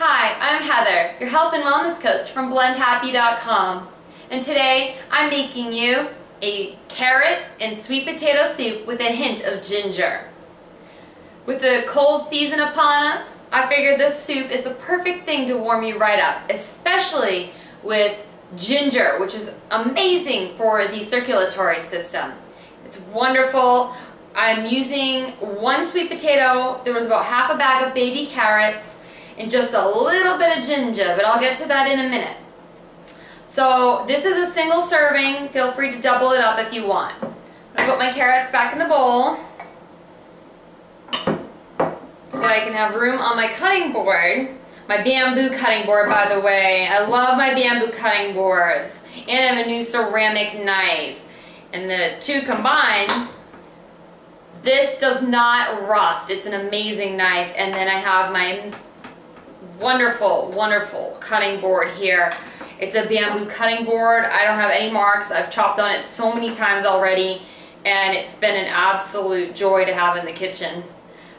Hi, I'm Heather, your health and wellness coach from blendhappy.com, and today I'm making you a carrot and sweet potato soup with a hint of ginger. With the cold season upon us, I figured this soup is the perfect thing to warm you right up, especially with ginger, which is amazing for the circulatory system. It's wonderful. I'm using one sweet potato, there was about half a bag of baby carrots, and just a little bit of ginger, but I'll get to that in a minute. So this is a single serving. Feel free to double it up if you want. I'm going to put my carrots back in the bowl so I can have room on my cutting board. My bamboo cutting board, by the way. I love my bamboo cutting boards. And I have a new ceramic knife. And the two combined, this does not rust. It's an amazing knife. And then I have my wonderful cutting board here. It's a bamboo cutting board. I don't have any marks. I've chopped on it so many times already, and it's been an absolute joy to have in the kitchen.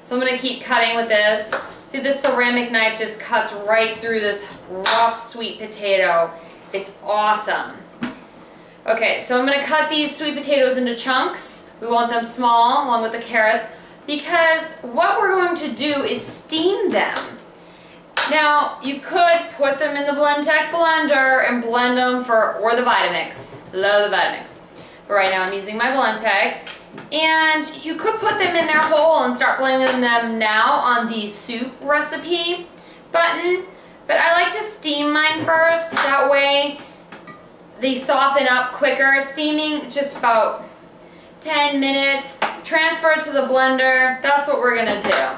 So I'm going to keep cutting with this. See, this ceramic knife just cuts right through this rough sweet potato. It's awesome. Okay, so I'm going to cut these sweet potatoes into chunks. We want them small along with the carrots because what we're going to do is steam them. Now, you could put them in the Blendtec blender and blend them or the Vitamix. Love the Vitamix. But right now I'm using my Blendtec. And you could put them in their whole and start blending them now on the soup recipe button. But I like to steam mine first. That way they soften up quicker. Steaming just about 10 minutes. Transfer it to the blender. That's what we're going to do.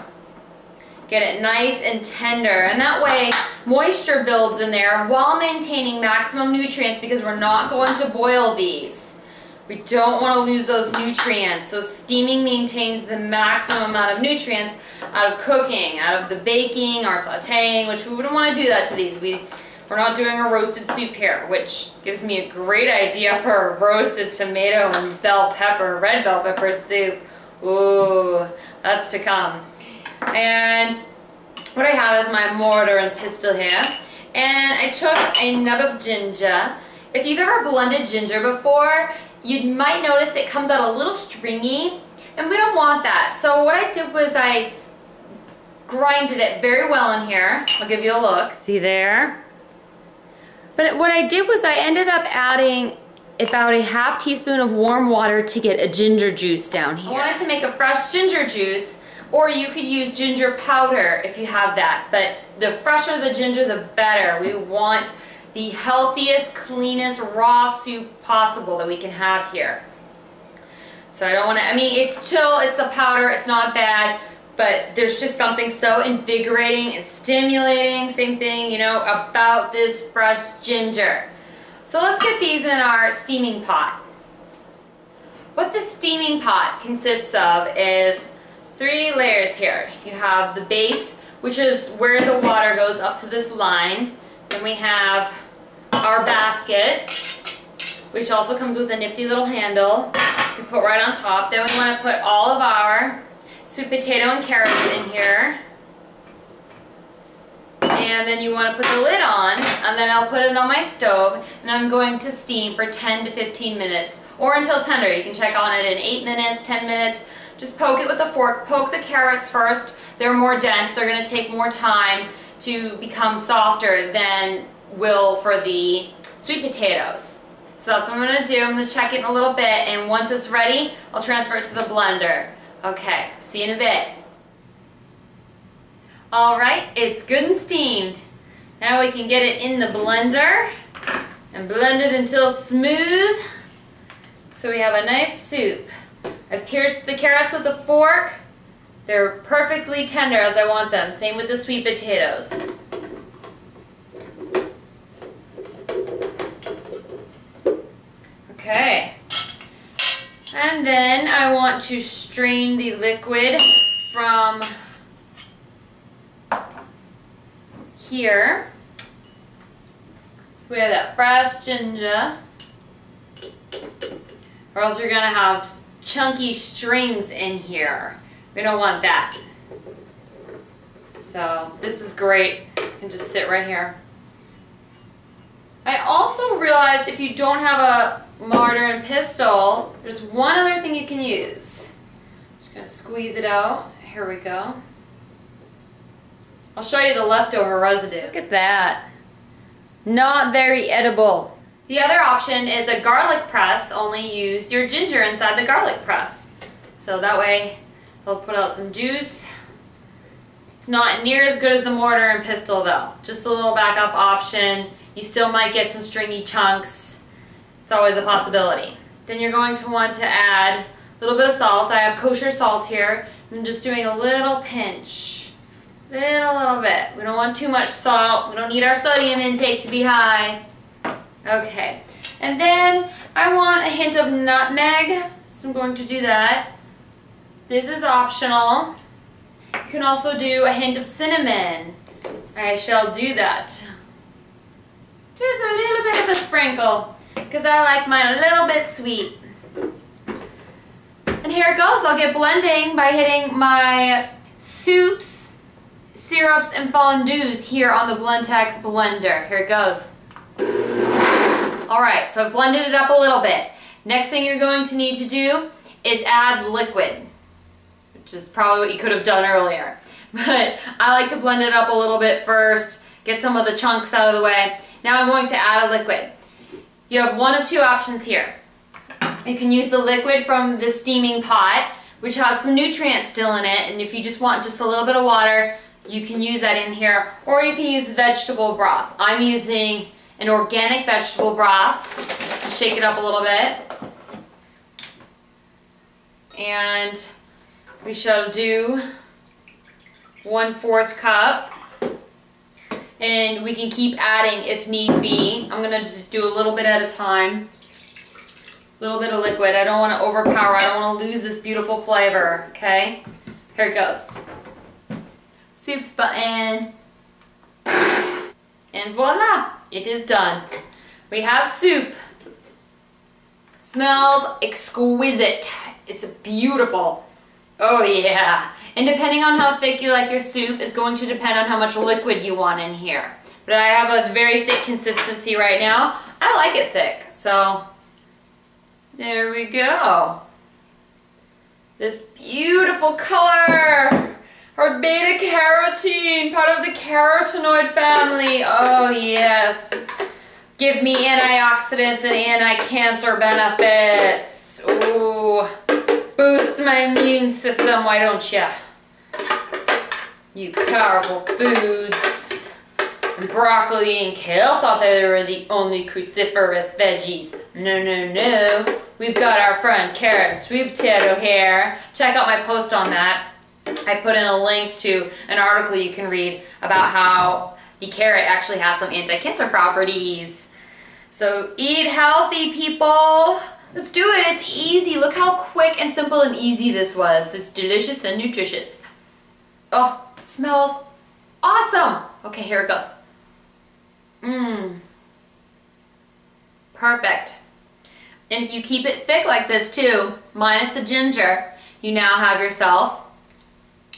Get it nice and tender, and that way moisture builds in there while maintaining maximum nutrients because we're not going to boil these. We don't want to lose those nutrients, so steaming maintains the maximum amount of nutrients out of cooking, out of the baking or sauteing, which we wouldn't want to do that to these. We're not doing a roasted soup here, which gives me a great idea for a roasted tomato and red bell pepper soup. Ooh, that's to come. And what I have is my mortar and pestle here, and I took a nub of ginger. If you've ever blended ginger before, you might notice it comes out a little stringy, and we don't want that. So what I did was I grinded it very well in here. I'll give you a look. See there? But what I did was I ended up adding about a half teaspoon of warm water to get a ginger juice down here. I wanted to make a fresh ginger juice. Or you could use ginger powder if you have that, but the fresher the ginger, the better. We want the healthiest, cleanest, raw soup possible that we can have here. So I don't want to, it's chill, it's the powder, it's not bad, but there's just something so invigorating and stimulating, same thing, you know, about this fresh ginger. So let's get these in our steaming pot. What the steaming pot consists of is 3 layers here. You have the base, which is where the water goes up to this line. Then we have our basket, which also comes with a nifty little handle. We put right on top. Then we want to put all of our sweet potato and carrots in here. And then you want to put the lid on, and then I'll put it on my stove, and I'm going to steam for 10 to 15 minutes, or until tender. You can check on it in 8 minutes, 10 minutes. Just poke it with a fork. Poke the carrots first. They're more dense. They're going to take more time to become softer than will for the sweet potatoes. So that's what I'm going to do. I'm going to check it in a little bit, and once it's ready, I'll transfer it to the blender. Okay, see you in a bit. Alright, it's good and steamed. Now we can get it in the blender and blend it until smooth so we have a nice soup. I've pierced the carrots with a fork. They're perfectly tender as I want them. Same with the sweet potatoes. Okay. And then I want to strain the liquid from here. So we have that fresh ginger. Or else you're going to have chunky strings in here. We don't want that. So this is great It can just sit right here. I also realized if you don't have a mortar and pestle, there's one other thing you can use. Just gonna squeeze it out. Here we go. I'll show you the leftover residue. Look at that. Not very edible. The other option is a garlic press, only use your ginger inside the garlic press. So that way it'll put out some juice. It's not near as good as the mortar and pestle though. Just a little backup option. You still might get some stringy chunks. It's always a possibility. Then you're going to want to add a little bit of salt. I have kosher salt here. I'm just doing a little pinch. Little bit. We don't want too much salt. We don't need our sodium intake to be high. Okay. And then I want a hint of nutmeg. So I'm going to do that. This is optional. You can also do a hint of cinnamon. I shall do that. Just a little bit of a sprinkle, because I like mine a little bit sweet. And here it goes. I'll get blending by hitting my soups, syrups, and fondues here on the Blendtec blender. Here it goes. Alright, so I've blended it up a little bit. Next thing you're going to need to do is add liquid, which is probably what you could have done earlier. But I like to blend it up a little bit first, get some of the chunks out of the way. Now I'm going to add a liquid. You have one of two options here. You can use the liquid from the steaming pot, which has some nutrients still in it, and if you just want just a little bit of water, you can use that in here, or you can use vegetable broth. I'm using an organic vegetable broth. Shake it up a little bit. And we shall do 1/4 cup. And we can keep adding if need be. I'm gonna just do a little bit at a time. A little bit of liquid. I don't want to overpower. I don't want to lose this beautiful flavor. Okay? Here it goes. Soups button. And voila! It is done. We have soup. Smells exquisite. It's beautiful. Oh yeah. And depending on how thick you like your soup is going to depend on how much liquid you want in here. But I have a very thick consistency right now. I like it thick, so there we go. This beautiful color. Our beta carotene, part of the carotenoid family. Oh yes. Give me antioxidants and anti-cancer benefits. Ooh. Boost my immune system, why don't ya? You powerful foods. And broccoli and kale thought they were the only cruciferous veggies. No, no, no. We've got our friend carrot and sweet potato here. Check out my post on that. I put in a link to an article you can read about how the carrot actually has some anti-cancer properties. So eat healthy, people. Let's do it. It's easy. Look how quick and simple and easy this was. It's delicious and nutritious. Oh, it smells awesome. Okay, here it goes. Mmm. Perfect. And if you keep it thick like this too, minus the ginger, you now have yourself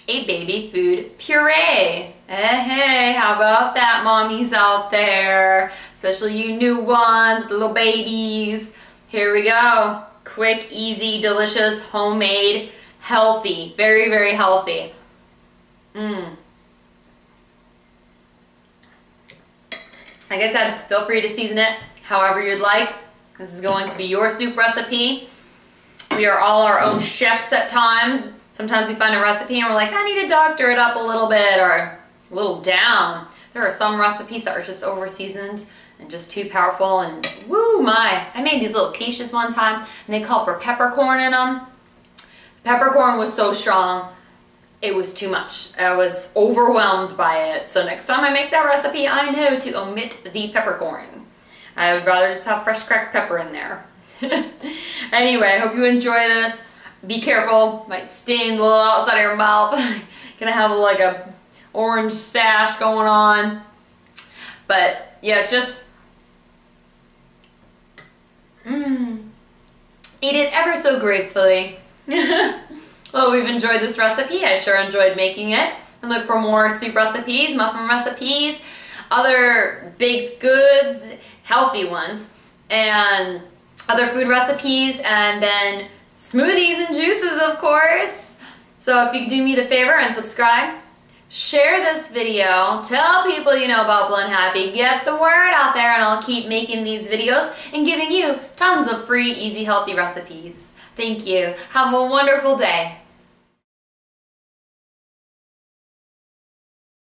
a baby food puree. Hey, how about that, mommies out there? Especially you new ones, the little babies. Here we go. Quick, easy, delicious, homemade, healthy. Very, very healthy. Mmm. Like I said, feel free to season it however you'd like. This is going to be your soup recipe. We are all our own chefs at times. Sometimes we find a recipe and we're like, I need to doctor it up a little bit or a little down. There are some recipes that are just over seasoned and just too powerful, and woo my. I made these little quiches one time and they called for peppercorn in them. Peppercorn was so strong, it was too much. I was overwhelmed by it. So next time I make that recipe, I know to omit the peppercorn. I would rather just have fresh cracked pepper in there. Anyway, I hope you enjoy this. Be careful, might sting a little outside of your mouth. Gonna have like a orange stash going on. But yeah, just eat it ever so gracefully. Well, we've enjoyed this recipe. I sure enjoyed making it. and look for more soup recipes, muffin recipes, other baked goods, healthy ones, and other food recipes, and then smoothies and juices, of course. So if you could do me the favor and subscribe, share this video, tell people you know about Blend Happy, get the word out there, and I'll keep making these videos and giving you tons of free, easy, healthy recipes. Thank you. Have a wonderful day.